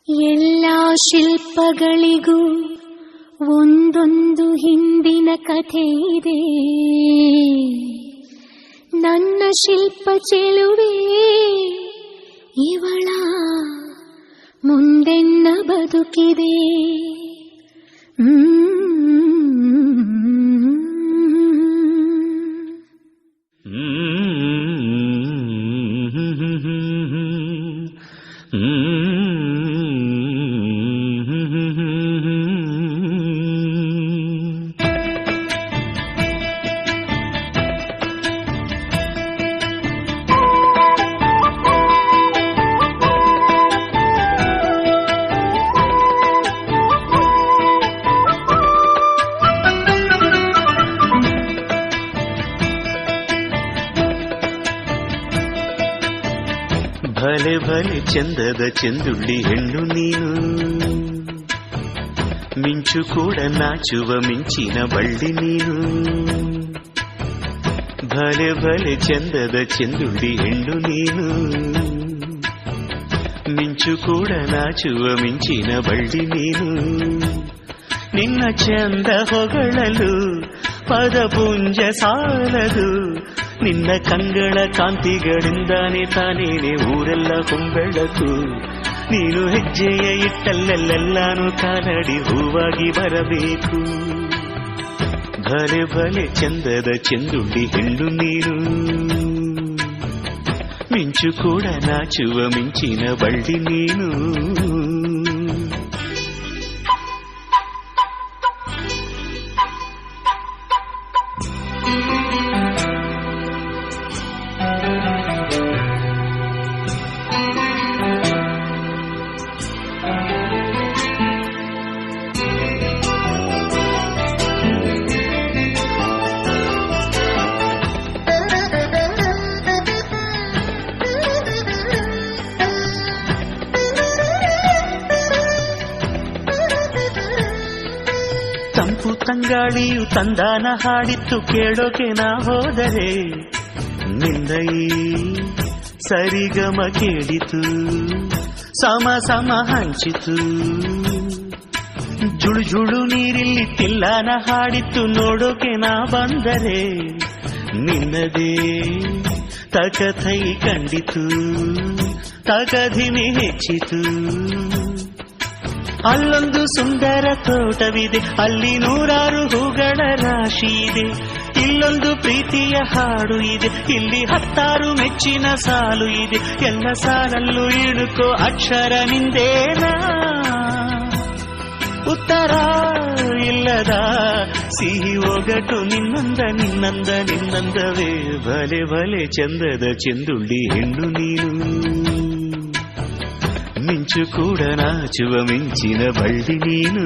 ಎಲ್ಲ ಶಿಲ್ಪಗಳಿಗೂ ಒಂದೊಂದು ಹಿಂದಿನ ಕಥೆ ಇದೆ. ನನ್ನ ಶಿಲ್ಪ ಚೆಲುವೆ ಇವಳ ಮುಂದೆನ್ನ ಬದುಕಿದೆ. ಭಲೆ ಭಲೆ ಚಂದದ ಚೆಂದುಳ್ಳಿ ಹೆಣ್ಣು ನೀನು, ಮಿಂಚು ಕೂಡ ನಾಚುವ ಮಿಂಚಿನ ಬಳ್ಳಿ ನೀನು. ಭಲೆ ಭಲೆ ಚಂದದ ಚೆಂದುಳ್ಳಿ ಹೆಣ್ಣು ನೀನು, ಮಿಂಚು ಕೂಡ ನಾಚುವ ಮಿಂಚಿನ ಬಳ್ಳಿ ನೀನು. ನಿನ್ನ ಚಂದ ಹೊಗಳಲು ಪದಪುಂಜ ಸಾಲದು, ನಿನ್ನ ಕಂಗಳ ಕಾಂತಿಗಳಿಂದಾನೆ ತಾನೇನೆ ಊರೆಲ್ಲ ಹೊಂಬೆಳಕು. ನೀನು ಹೆಜ್ಜೆಯ ಇಟ್ಟಲ್ಲೆಲ್ಲೆಲ್ಲಾನು ಕಾಲಡಿ ಹೂವಾಗಿ ಬರಬೇಕು. ಭಲೆ ಭಲೆ ಚಂದದ ಚೆಂದುಳ್ಳಿ ಹೆಣ್ಣು ನೀನು, ಮಿಂಚು ಕೂಡ ನಾಚುವ ಮಿಂಚಿನ ಬಳ್ಳಿ ನೀನು. ತಂಪು ತಂಗಾಳಿಯು ತಂದಾನ ಹಾಡಿತ್ತು ಕೇಳೋಕೆ ನಾ ಹೋದರೆ, ನಿಂದೈ ಸರಿಗಮ ಕೇಳಿತು ಸಮ ಸಮ ಹಂಚಿತು. ಜುಳು ಜುಳು ನೀರಿಲ್ಲಿ ತಿಲ್ಲಾನ ಹಾಡಿತ್ತು ನೋಡೋಕೆ ನಾ ಬಂದರೆ, ನಿನ್ನದೇ ತಕಥೈ ಕಂಡಿತು ತಕಧಿಮಿ ಹೆಚ್ಚಿತು. ಅಲ್ಲೊಂದು ಸುಂದರ ತೋಟವಿದೆ, ಅಲ್ಲಿ ನೂರಾರು ಹೂಗಳ ರಾಶಿ ಇದೆ. ಇಲ್ಲೊಂದು ಪ್ರೀತಿಯ ಹಾಡು ಇದೆ, ಇಲ್ಲಿ 10 ಮೆಚ್ಚಿನ ಸಾಲು ಇದೆ. ಎಲ್ಲ ಸಾಲಲ್ಲೂ ಇಣುಕೋ ಅಕ್ಷರ ನಿಂದೇನಾ, ಉತ್ತರ ಇಲ್ಲದ ಸಿಹಿ ಒಗಟು ನಿನ್ನಂದ ನಿನ್ನಂದ ನಿನ್ನಂದವೇ. ಭಲೆ ಭಲೆ ಚಂದದ ಚೆಂದುಳ್ಳಿ ಹೆಣ್ಣು ನೀನು, ಮಿಂಚು ಕೂಡ ನಾಚುವ ಮಿಂಚಿನ ಬಳ್ಳಿ ನೀನು.